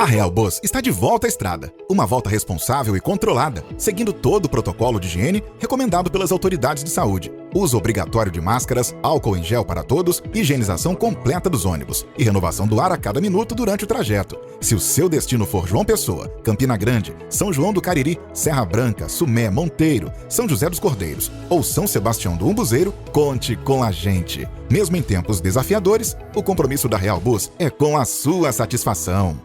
A Real Bus está de volta à estrada. Uma volta responsável e controlada, seguindo todo o protocolo de higiene recomendado pelas autoridades de saúde. Uso obrigatório de máscaras, álcool em gel para todos, higienização completa dos ônibus e renovação do ar a cada minuto durante o trajeto. Se o seu destino for João Pessoa, Campina Grande, São João do Cariri, Serra Branca, Sumé, Monteiro, São José dos Cordeiros ou São Sebastião do Umbuzeiro, conte com a gente. Mesmo em tempos desafiadores, o compromisso da Real Bus é com a sua satisfação.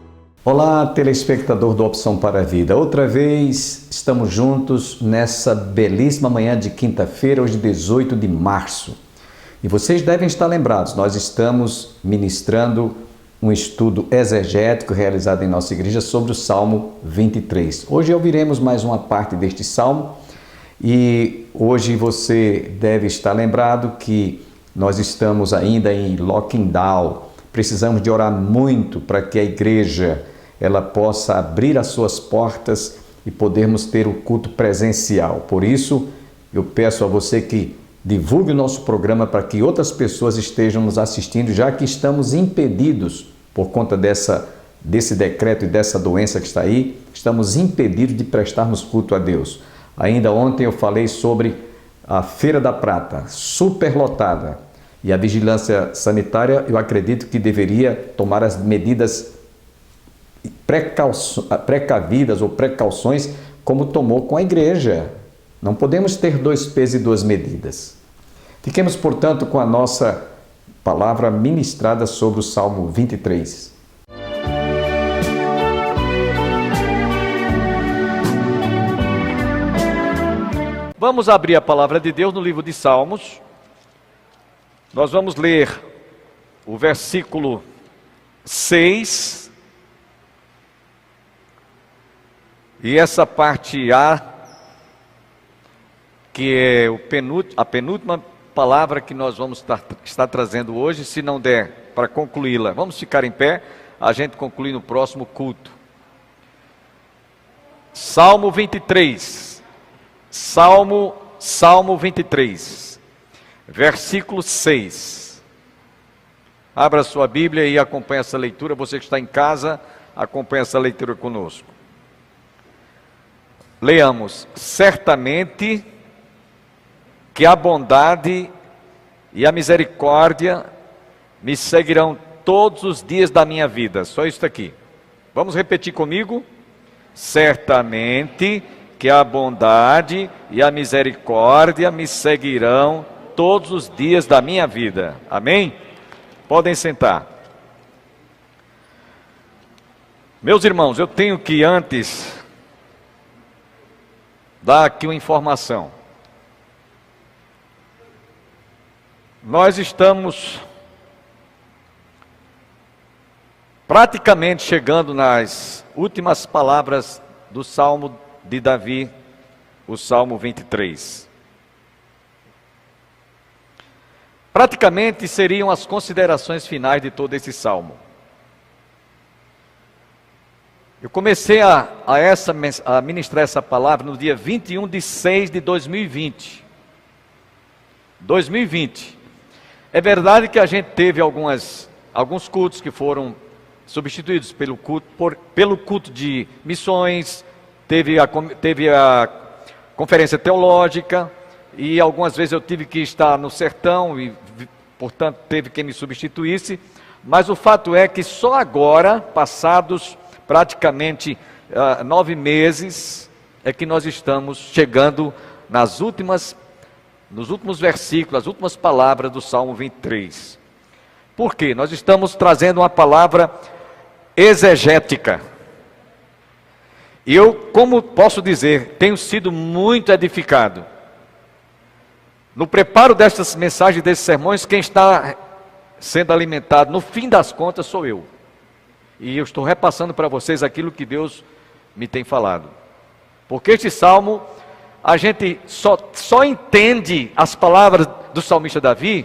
Olá, telespectador do Opção para a Vida. Outra vez estamos juntos nessa belíssima manhã de quinta-feira, hoje 18 de março. E vocês devem estar lembrados, nós estamos ministrando um estudo exegético realizado em nossa igreja sobre o Salmo 23. Hoje ouviremos mais uma parte deste salmo e hoje você deve estar lembrado que nós estamos ainda em lockdown. Precisamos de orar muito para que a igreja ela possa abrir as suas portas e podermos ter o culto presencial. Por isso, eu peço a você que divulgue o nosso programa para que outras pessoas estejam nos assistindo, já que estamos impedidos, por conta desse decreto e dessa doença que está aí, estamos impedidos de prestarmos culto a Deus. Ainda ontem eu falei sobre a Feira da Prata, superlotada, e a vigilância sanitária, eu acredito que deveria tomar as medidas precavidas ou precauções como tomou com a igreja. Não podemos ter dois pesos e duas medidas. Fiquemos, portanto, com a nossa palavra ministrada sobre o Salmo 23. Vamos abrir a palavra de Deus no livro de Salmos. Nós vamos ler o versículo 6. E essa parte A, que é a penúltima palavra que nós vamos estar trazendo hoje, se não der para concluí-la, vamos ficar em pé, a gente conclui no próximo culto. Salmo 23, Salmo 23, versículo 6. Abra sua Bíblia e acompanhe essa leitura, você que está em casa, acompanhe essa leitura conosco. Leamos: certamente que a bondade e a misericórdia me seguirão todos os dias da minha vida. Só isso aqui. Vamos repetir comigo? Certamente que a bondade e a misericórdia me seguirão todos os dias da minha vida. Amém? Podem sentar. Meus irmãos, eu tenho que antes dar aqui uma informação. Nós estamos praticamente chegando nas últimas palavras do Salmo de Davi, o Salmo 23. Praticamente seriam as considerações finais de todo esse salmo. Eu comecei a ministrar essa palavra no dia 21 de 6 de 2020. 2020. É verdade que a gente teve alguns cultos que foram substituídos pelo culto de missões, teve a conferência teológica, e algumas vezes eu tive que estar no sertão e, portanto, teve quem me substituísse. Mas o fato é que só agora, passados praticamente 9 meses, é que nós estamos chegando nos últimos versículos, as últimas palavras do Salmo 23. Por quê? Nós estamos trazendo uma palavra exegética. E eu, como posso dizer, tenho sido muito edificado. No preparo destas mensagens, desses sermões, quem está sendo alimentado, no fim das contas, sou eu. E eu estou repassando para vocês aquilo que Deus me tem falado. Porque este salmo, a gente só entende as palavras do salmista Davi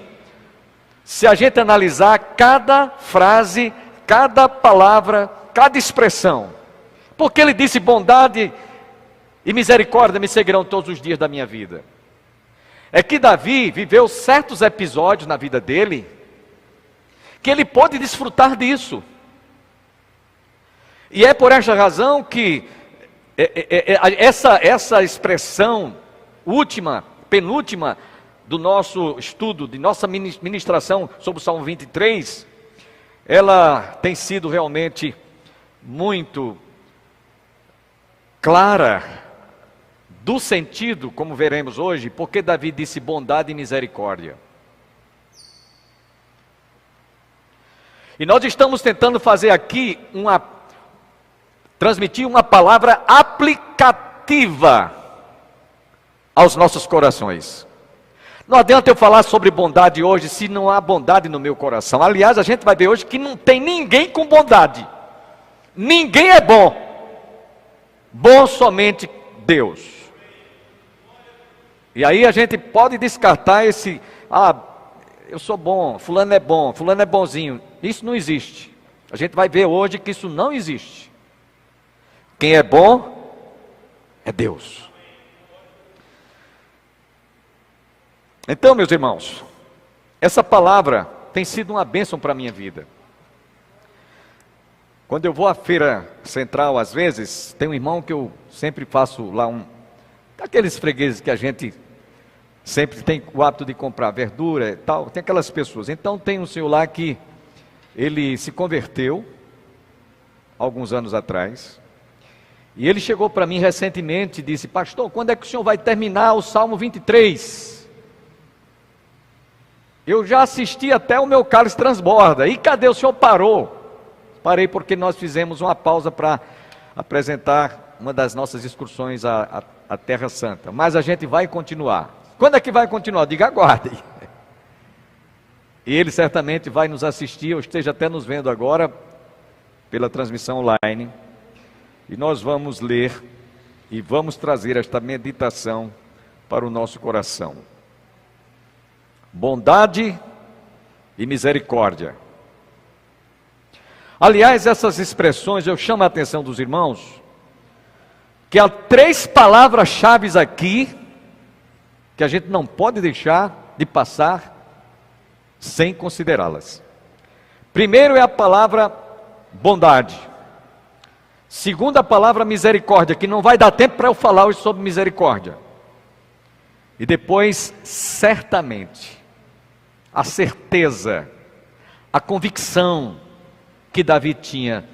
se a gente analisar cada frase, cada palavra, cada expressão. Porque ele disse: bondade e misericórdia me seguirão todos os dias da minha vida. É que Davi viveu certos episódios na vida dele que ele pôde desfrutar disso. E é por esta razão que essa expressão última, penúltima do nosso estudo, de nossa ministração sobre o Salmo 23, ela tem sido realmente muito clara do sentido, como veremos hoje, porque Davi disse bondade e misericórdia. E nós estamos tentando fazer aqui transmitir uma palavra aplicativa aos nossos corações. Não adianta eu falar sobre bondade hoje se não há bondade no meu coração. Aliás, a gente vai ver hoje que não tem ninguém com bondade. Ninguém é bom. Bom somente Deus. E aí a gente pode descartar eu sou bom, fulano é bonzinho. Isso não existe. A gente vai ver hoje que isso não existe. Quem é bom é Deus. Então, meus irmãos, essa palavra tem sido uma bênção para a minha vida. Quando eu vou à feira central, às vezes, tem um irmão que eu sempre faço lá daqueles fregueses que a gente sempre tem o hábito de comprar verdura e tal, tem aquelas pessoas. Então tem um senhor lá que ele se converteu alguns anos atrás, e ele chegou para mim recentemente e disse: pastor, quando é que o senhor vai terminar o Salmo 23? Eu já assisti até o meu cálice transborda, e cadê o senhor parou? Parei porque nós fizemos uma pausa para apresentar uma das nossas excursões à Terra Santa, mas a gente vai continuar. Quando é que vai continuar? Diga, aguardem. E ele certamente vai nos assistir, ou esteja até nos vendo agora, pela transmissão online. E nós vamos ler e vamos trazer esta meditação para o nosso coração. Bondade e misericórdia. Aliás, essas expressões, eu chamo a atenção dos irmãos, que há 3 palavras-chave aqui, que a gente não pode deixar de passar sem considerá-las. Primeiro é a palavra bondade. Segundo, a palavra misericórdia, que não vai dar tempo para eu falar hoje sobre misericórdia. E depois, certamente, a certeza, a convicção que Davi tinha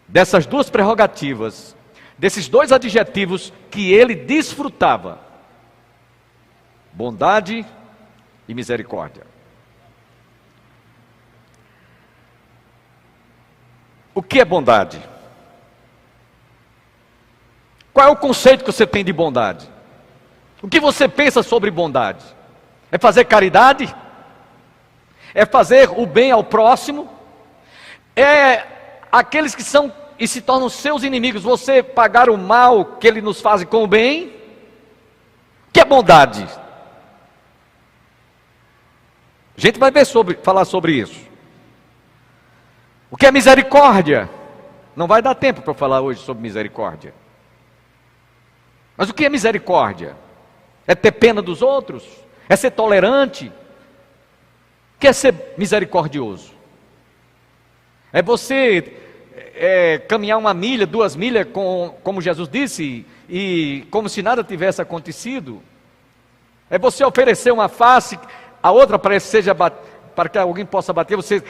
dessas 2 prerrogativas, desses 2 adjetivos que ele desfrutava: bondade e misericórdia. O que é bondade? Qual é o conceito que você tem de bondade? O que você pensa sobre bondade? É fazer caridade? É fazer o bem ao próximo? É aqueles que são e se tornam seus inimigos, você pagar o mal que eles nos fazem com o bem? O que é bondade? A gente vai falar sobre isso. O que é misericórdia? Não vai dar tempo para falar hoje sobre misericórdia. Mas o que é misericórdia? É ter pena dos outros? É ser tolerante? O que é ser misericordioso? É você caminhar 1 milha, 2 milhas, como Jesus disse, e como se nada tivesse acontecido? É você oferecer uma face, a outra para que alguém possa bater, você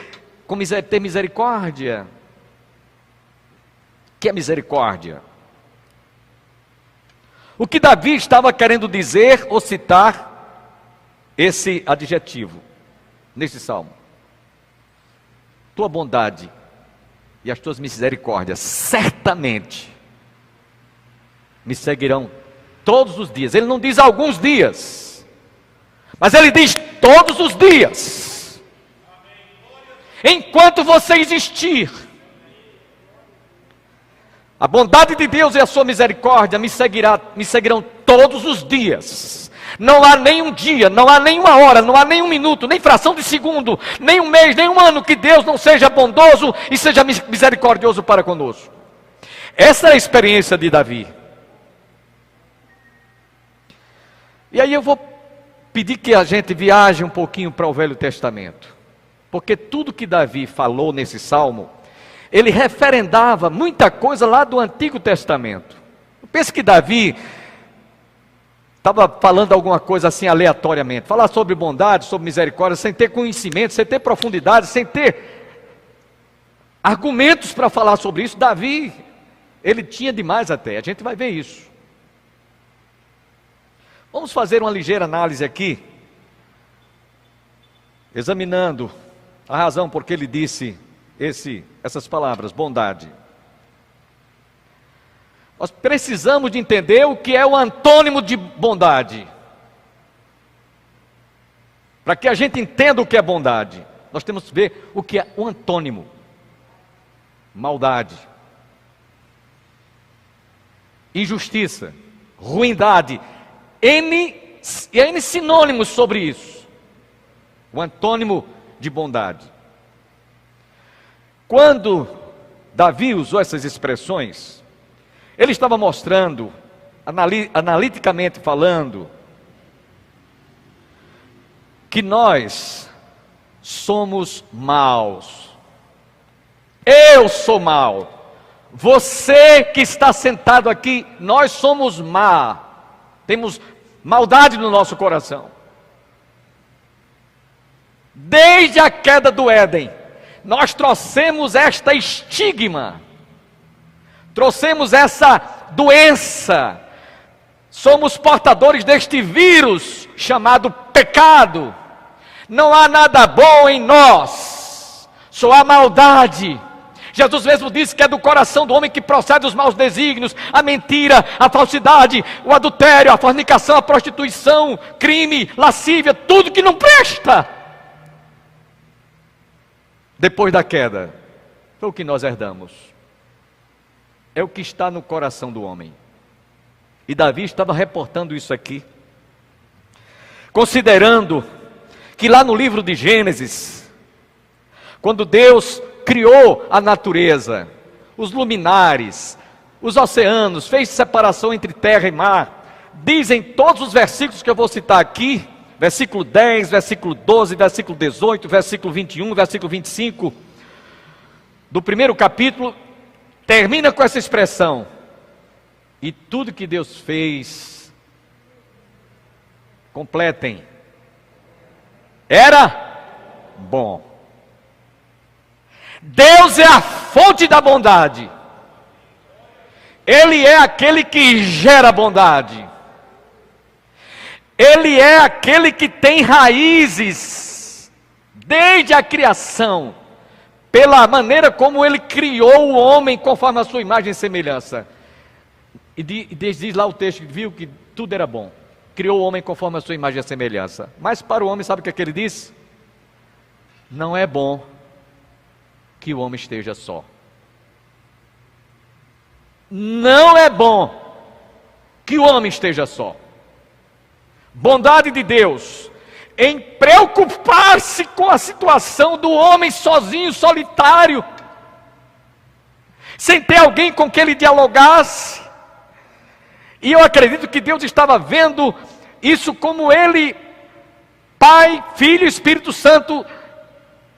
ter misericórdia? O que é misericórdia? O que Davi estava querendo dizer ou citar esse adjetivo nesse salmo? Tua bondade e as tuas misericórdias certamente me seguirão todos os dias. Ele não diz alguns dias, mas ele diz todos os dias. Enquanto você existir, a bondade de Deus e a sua misericórdia me seguirão todos os dias. Não há nenhum dia, não há nenhuma hora, não há nenhum minuto, nem fração de segundo, nem um mês, nem um ano que Deus não seja bondoso e seja misericordioso para conosco. Essa é a experiência de Davi. E aí eu vou pedir que a gente viaje um pouquinho para o Velho Testamento, porque tudo que Davi falou nesse salmo ele referendava muita coisa lá do Antigo Testamento. Pense que Davi estava falando alguma coisa assim aleatoriamente, falar sobre bondade, sobre misericórdia, sem ter conhecimento, sem ter profundidade, sem ter argumentos para falar sobre isso. Davi, ele tinha demais até, a gente vai ver isso. Vamos fazer uma ligeira análise aqui, examinando a razão por que ele disse essas palavras, bondade. Nós precisamos de entender o que é o antônimo de bondade. Para que a gente entenda o que é bondade, nós temos que ver o que é o antônimo. Maldade, injustiça, ruindade, N sinônimos sobre isso. O antônimo de bondade. Quando Davi usou essas expressões, ele estava mostrando, analiticamente falando, que nós somos maus. Eu sou mau. Você que está sentado aqui, nós somos má. Temos maldade no nosso coração. Desde a queda do Éden, nós trouxemos esta estigma. Trouxemos essa doença, somos portadores deste vírus chamado pecado. Não há nada bom em nós, só há maldade. Jesus mesmo disse que é do coração do homem que procede os maus desígnios, a mentira, a falsidade, o adultério, a fornicação, a prostituição, crime, lascívia, tudo que não presta. Depois da queda, foi o que nós herdamos. É o que está no coração do homem. E Davi estava reportando isso aqui, considerando que lá no livro de Gênesis, quando Deus criou a natureza, os luminares, os oceanos, fez separação entre terra e mar, dizem todos os versículos que eu vou citar aqui, versículo 10, versículo 12, versículo 18, versículo 21, versículo 25, do primeiro capítulo, termina com essa expressão: e tudo que Deus fez, completem, era bom. Deus é a fonte da bondade. Ele é aquele que gera bondade. Ele é aquele que tem raízes desde a criação, pela maneira como Ele criou o homem conforme a sua imagem e semelhança. E diz lá o texto, viu que tudo era bom. Criou o homem conforme a sua imagem e semelhança. Mas para o homem, sabe o que é que ele diz? Não é bom que o homem esteja só. Não é bom que o homem esteja só. Bondade de Deus em preocupar-se com a situação do homem sozinho, solitário, sem ter alguém com quem ele dialogasse. E eu acredito que Deus estava vendo isso como Ele, Pai, Filho e Espírito Santo,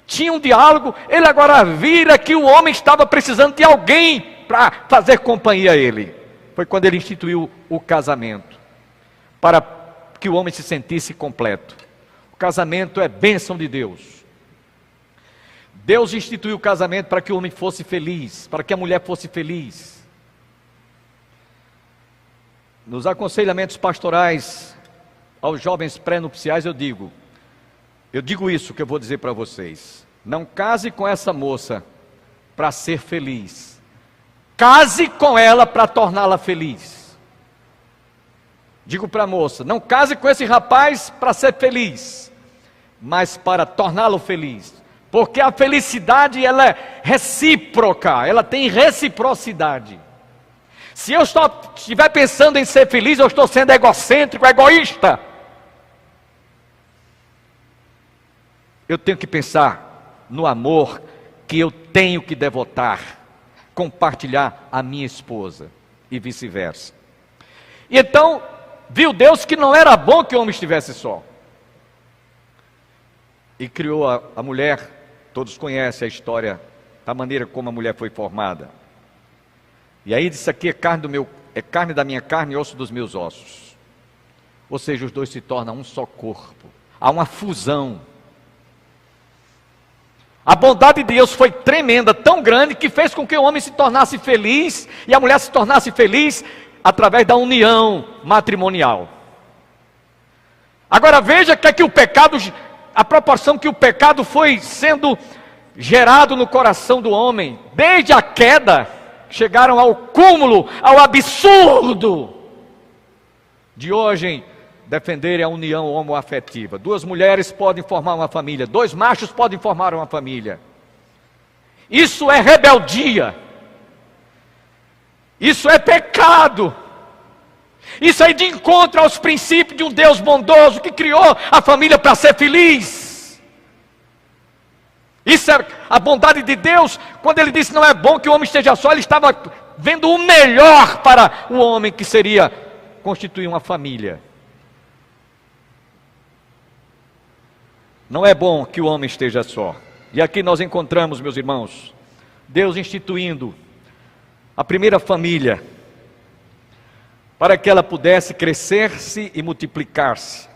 tinha um diálogo. Ele agora vira que o homem estava precisando de alguém para fazer companhia a ele. Foi quando Ele instituiu o casamento, para que o homem se sentisse completo. O casamento é bênção de Deus. Deus instituiu o casamento para que o homem fosse feliz, para que a mulher fosse feliz. Nos aconselhamentos pastorais aos jovens pré-nupciais eu digo isso que eu vou dizer para vocês: não case com essa moça para ser feliz, case com ela para torná-la feliz. Digo para a moça, não case com esse rapaz para ser feliz, mas para torná-lo feliz, porque a felicidade ela é recíproca, ela tem reciprocidade. Se eu estiver pensando em ser feliz, eu estou sendo egocêntrico, egoísta. Eu tenho que pensar no amor que eu tenho que devotar, compartilhar a minha esposa e vice-versa. E então, viu Deus que não era bom que o homem estivesse só. E criou a mulher, todos conhecem a história da maneira como a mulher foi formada. E aí isso aqui é carne da minha carne e osso dos meus ossos. Ou seja, os dois se tornam um só corpo. Há uma fusão. A bondade de Deus foi tremenda, tão grande, que fez com que o homem se tornasse feliz e a mulher se tornasse feliz através da união matrimonial. Agora veja que o pecado, a proporção que o pecado foi sendo gerado no coração do homem, desde a queda, chegaram ao cúmulo, ao absurdo de hoje defenderem a união homoafetiva. 2 mulheres podem formar uma família, 2 machos podem formar uma família. Isso é rebeldia. Isso é pecado. Isso é de encontro aos princípios de um Deus bondoso que criou a família para ser feliz. Isso é a bondade de Deus. Quando ele disse não é bom que o homem esteja só, ele estava vendo o melhor para o homem, que seria constituir uma família. Não é bom que o homem esteja só. E aqui nós encontramos, meus irmãos, Deus instituindo a primeira família, para que ela pudesse crescer-se e multiplicar-se.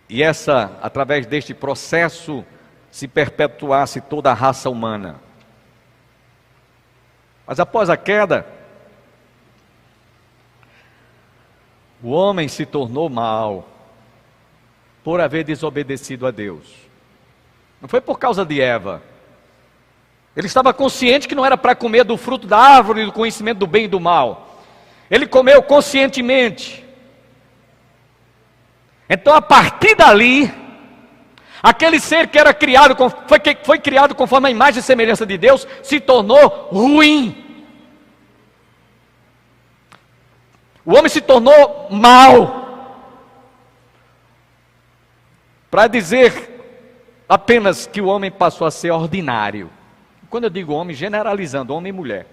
E através deste processo, se perpetuasse toda a raça humana. Mas após a queda, o homem se tornou mau, por haver desobedecido a Deus. Não foi por causa de Eva. Ele estava consciente que não era para comer do fruto da árvore do conhecimento do bem e do mal. Ele comeu conscientemente. Então, a partir dali, aquele ser que era criado, foi criado conforme a imagem e semelhança de Deus, se tornou ruim. O homem se tornou mau. Para dizer apenas que o homem passou a ser ordinário. Quando eu digo homem, generalizando, homem e mulher.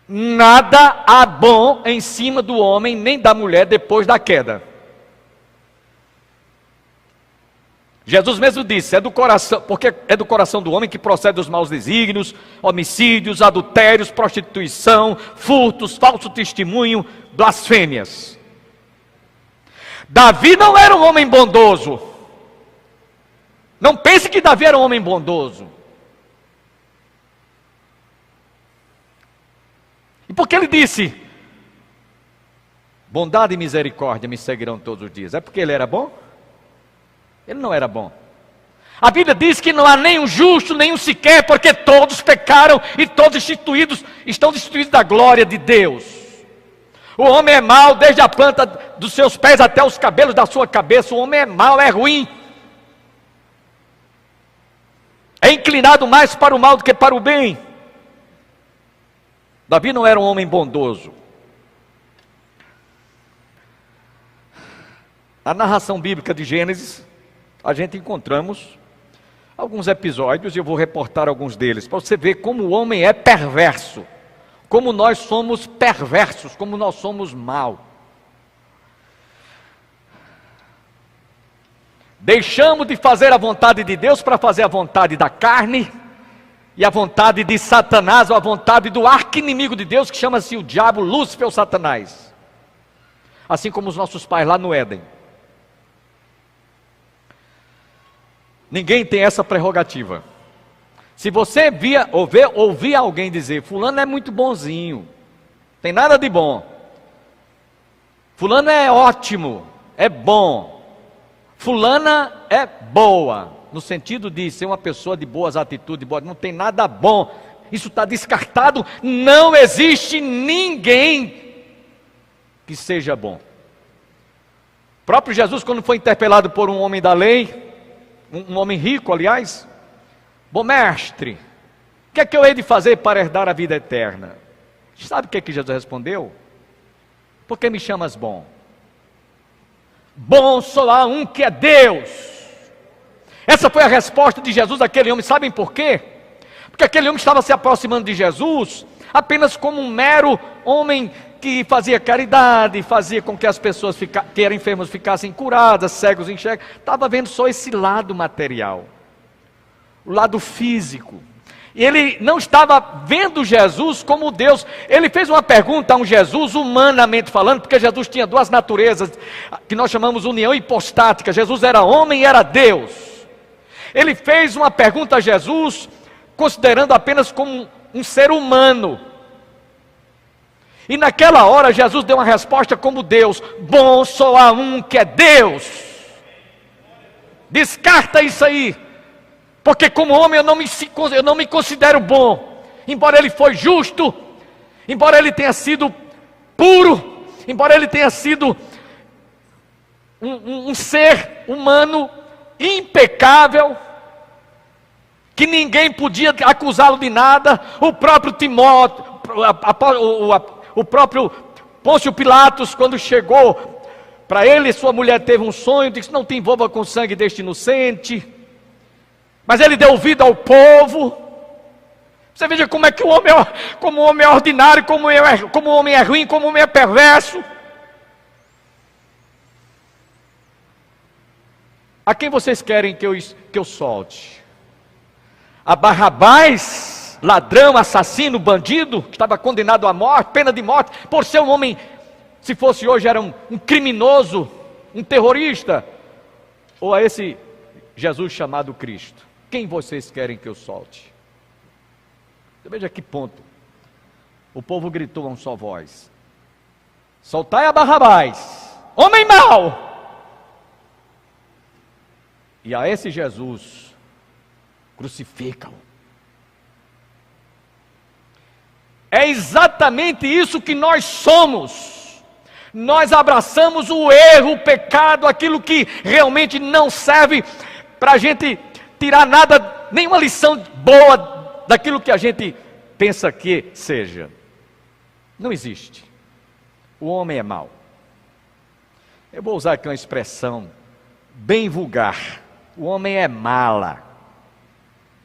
Nada há bom em cima do homem nem da mulher depois da queda. Jesus mesmo disse, é do coração, porque é do coração do homem que procede os maus desígnios, homicídios, adultérios, prostituição, furtos, falso testemunho, blasfêmias. Davi não era um homem bondoso. Não pense que Davi era um homem bondoso. E por que ele disse, bondade e misericórdia me seguirão todos os dias? É porque ele era bom? Ele não era bom. A Bíblia diz que não há nenhum justo, nenhum sequer, porque todos pecaram e todos estão destituídos da glória de Deus. O homem é mau desde a planta dos seus pés até os cabelos da sua cabeça. O homem é mau, é ruim. É inclinado mais para o mal do que para o bem. Davi não era um homem bondoso. Na narração bíblica de Gênesis, a gente encontramos alguns episódios, e eu vou reportar alguns deles, para você ver como o homem é perverso, como nós somos perversos, como nós somos maus. Deixamos de fazer a vontade de Deus para fazer a vontade da carne, e a vontade de Satanás, ou a vontade do arqui-inimigo de Deus, que chama-se o diabo, Lúcifer ou Satanás. Assim como os nossos pais lá no Éden. Ninguém tem essa prerrogativa. Se você ouvir alguém dizer, fulano é muito bonzinho, tem nada de bom. Fulano é ótimo, é bom. Fulana é boa, no sentido de ser uma pessoa de boas atitudes, não tem nada bom. Isso está descartado. Não existe ninguém que seja bom. O próprio Jesus, quando foi interpelado por um homem da lei, um homem rico, aliás, bom mestre, o que é que eu hei de fazer para herdar a vida eterna? Sabe o que é que Jesus respondeu? Por que me chamas bom? Bom só há um que é Deus. Essa foi a resposta de Jesus àquele homem. Sabem por quê? Porque aquele homem estava se aproximando de Jesus apenas como um mero homem que fazia caridade, fazia com que as pessoas que eram enfermos ficassem curadas, cegos enxergam. Estava vendo só esse lado material, o lado físico. E ele não estava vendo Jesus como Deus. Ele fez uma pergunta a um Jesus, humanamente falando, porque Jesus tinha duas naturezas, que nós chamamos união hipostática. Jesus era homem e era Deus. Ele fez uma pergunta a Jesus, considerando apenas como um ser humano. E naquela hora Jesus deu uma resposta como Deus: bom só há um que é Deus. Descarta isso aí. Porque como homem eu não me considero bom. Embora ele foi justo, embora ele tenha sido puro, embora ele tenha sido um ser humano impecável, que ninguém podia acusá-lo de nada. O próprio Timóteo, o próprio Pôncio Pilatos, quando chegou para ele, sua mulher teve um sonho, disse: não te envolva com o sangue deste inocente. Mas ele deu ouvido ao povo. Você veja como é que como o homem é ordinário, como o homem é ruim, como o homem é perverso. A quem vocês querem que eu solte? A Barrabás, ladrão, assassino, bandido, que estava condenado à morte, pena de morte, por ser um homem, se fosse hoje era um criminoso, um terrorista? Ou a esse Jesus chamado Cristo? Quem vocês querem que eu solte? Você veja que ponto. O povo gritou a uma só voz: soltai a Barrabás, homem mau! E a esse Jesus, crucificam. É exatamente isso que nós somos. Nós abraçamos o erro, o pecado, aquilo que realmente não serve para a gente tirar nada, nenhuma lição boa daquilo que a gente pensa que seja. Não existe. O homem é mau. Eu vou usar aqui uma expressão bem vulgar: o homem é mala.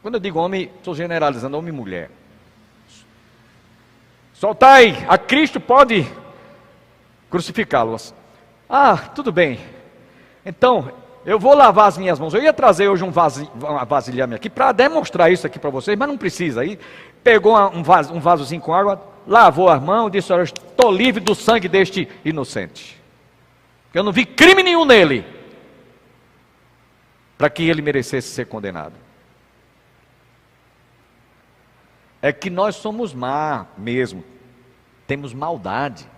Quando eu digo homem, estou generalizando homem e mulher. Soltai a Cristo, pode crucificá-lo. Ah, tudo bem. Então eu vou lavar as minhas mãos. Eu ia trazer hoje uma vasilhame aqui para demonstrar isso aqui para vocês, mas não precisa. Aí pegou um vasozinho com água, lavou as mãos e disse: olha, eu estou livre do sangue deste inocente. Eu não vi crime nenhum nele para que ele merecesse ser condenado. É que nós somos má mesmo. Temos maldade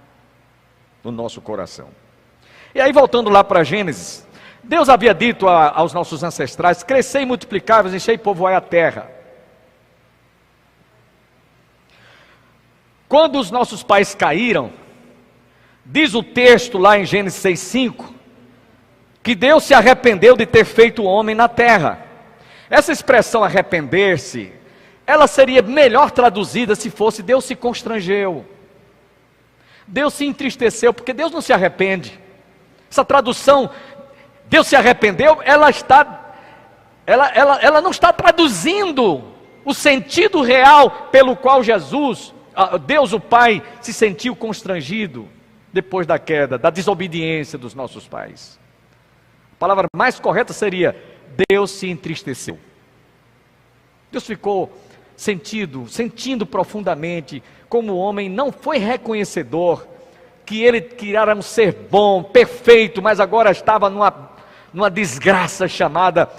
no nosso coração. E aí, voltando lá para Gênesis, Deus havia dito aos nossos ancestrais: crescei, multiplicai-vos, enchei e povoai a terra. Quando os nossos pais caíram, diz o texto lá em Gênesis 6,5, que Deus se arrependeu de ter feito o homem na terra. Essa expressão arrepender-se, ela seria melhor traduzida se fosse: Deus se constrangeu, Deus se entristeceu, porque Deus não se arrepende. Essa tradução, Deus se arrependeu, ela não está traduzindo o sentido real pelo qual Deus o Pai se sentiu constrangido depois da queda, da desobediência dos nossos pais. A palavra mais correta seria: Deus se entristeceu. Deus ficou sentindo profundamente como o homem não foi reconhecedor que ele era um ser bom, perfeito, mas agora estava numa desgraça chamada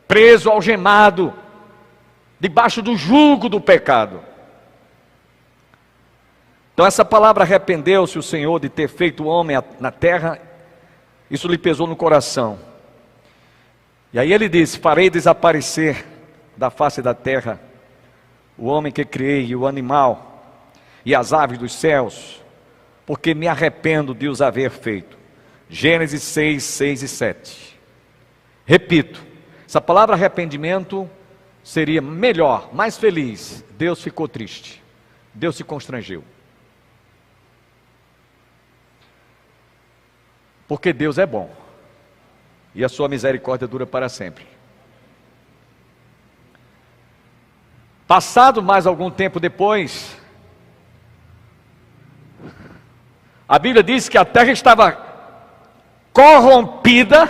preso, algemado, debaixo do jugo do pecado. Então essa palavra arrependeu-se o Senhor de ter feito o homem na terra, isso lhe pesou no coração. E aí ele disse: farei desaparecer da face da terra o homem que criei, e o animal, e as aves dos céus, porque me arrependo de os haver feito. Gênesis 6, 6 e 7. Repito, essa palavra arrependimento seria melhor, mais feliz. Deus ficou triste, Deus se constrangeu. Porque Deus é bom, e a sua misericórdia dura para sempre. Passado mais algum tempo depois, A Bíblia diz que a terra estava corrompida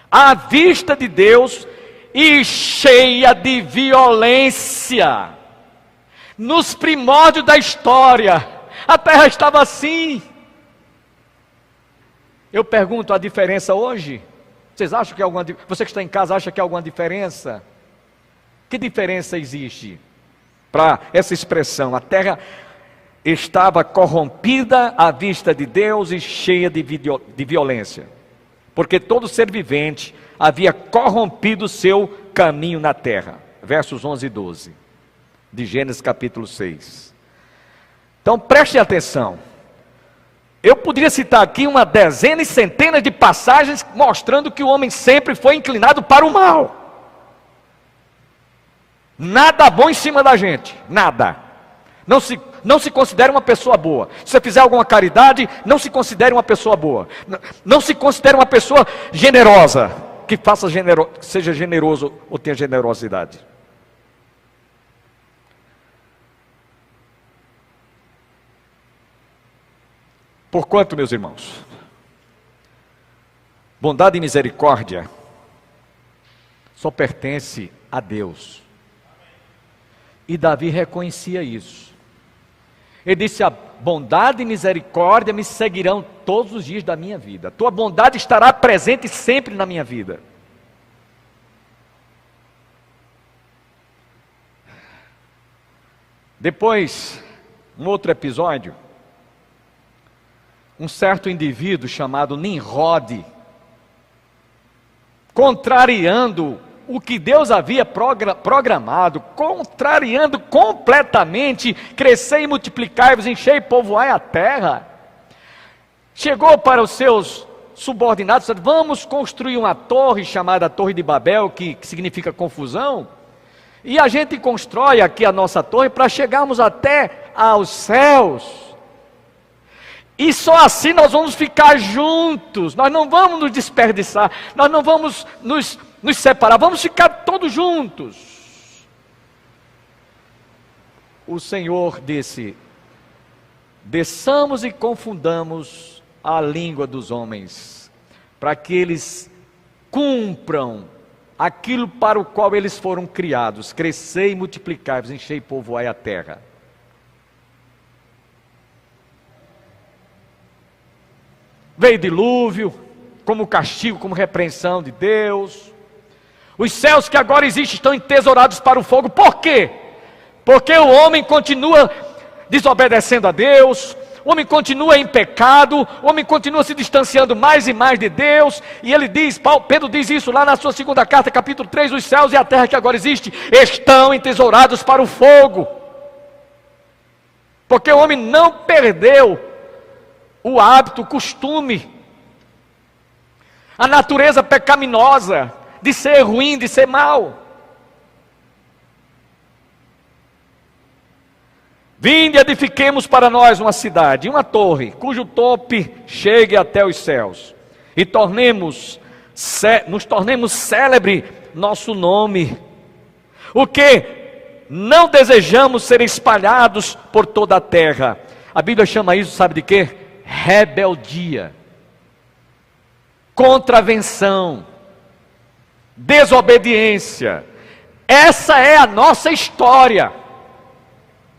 à vista de Deus e cheia de violência. Nos primórdios da história, a terra estava assim. Eu pergunto, a diferença hoje? Vocês acham que você que está em casa acha que há alguma diferença? Que diferença existe para essa expressão? A terra estava corrompida à vista de Deus e cheia de violência, porque todo ser vivente havia corrompido o seu caminho na terra. Versos 11 e 12, de Gênesis capítulo 6. Então preste atenção. Eu poderia citar aqui uma dezena e centenas de passagens mostrando que o homem sempre foi inclinado para o mal. Nada bom em cima da gente, nada. Não se considere uma pessoa boa. Se você fizer alguma caridade, não se considere uma pessoa boa. Não se considere uma pessoa generosa, que seja generoso ou tenha generosidade. Porquanto, meus irmãos, bondade e misericórdia só pertence a Deus. E Davi reconhecia isso. Ele disse: a bondade e misericórdia me seguirão todos os dias da minha vida. Tua bondade estará presente sempre na minha vida. Depois, um outro episódio, um certo indivíduo chamado Nimrod, contrariando o que Deus havia programado, contrariando completamente, crescei e multiplicai-vos, enchei e povoai a terra, chegou para os seus subordinados e disse: vamos construir uma torre chamada Torre de Babel, que significa confusão, e a gente constrói aqui a nossa torre para chegarmos até aos céus. E só assim nós vamos ficar juntos, nós não vamos nos desperdiçar, nós não vamos nos separar, vamos ficar todos juntos. O Senhor disse: desçamos e confundamos a língua dos homens, para que eles cumpram aquilo para o qual eles foram criados. Crescei e multiplicai-vos, enchei e povoai a terra. Veio dilúvio, como castigo, como repreensão de Deus. Os céus que agora existem estão entesourados para o fogo. Por quê? Porque o homem continua desobedecendo a Deus, o homem continua em pecado, o homem continua se distanciando mais e mais de Deus. E ele diz, Pedro diz isso lá na sua segunda carta, capítulo 3, os céus e a terra que agora existe estão entesourados para o fogo. Porque o homem não perdeu o hábito, o costume, a natureza pecaminosa de ser ruim, de ser mal. Vinde, edifiquemos para nós uma cidade, uma torre, cujo tope chegue até os céus, e nos tornemos célebre nosso nome. O que não desejamos ser espalhados por toda a terra. A Bíblia chama isso, sabe de quê? Rebeldia, contravenção, desobediência. Essa é a nossa história.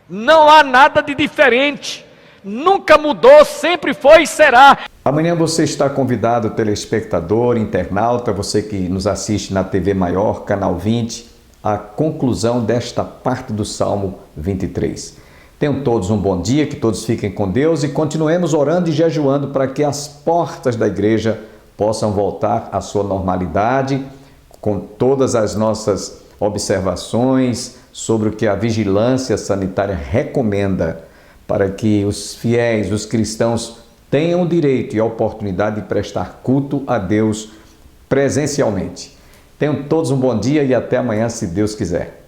Não há nada de diferente, nunca mudou, sempre foi e será. Amanhã você está convidado, telespectador, internauta, você que nos assiste na TV Maior, canal 20, à conclusão desta parte do Salmo 23. Tenham todos um bom dia, que todos fiquem com Deus e continuemos orando e jejuando para que as portas da igreja possam voltar à sua normalidade, com todas as nossas observações sobre o que a vigilância sanitária recomenda, para que os fiéis, os cristãos, tenham o direito e a oportunidade de prestar culto a Deus presencialmente. Tenham todos um bom dia e até amanhã, se Deus quiser.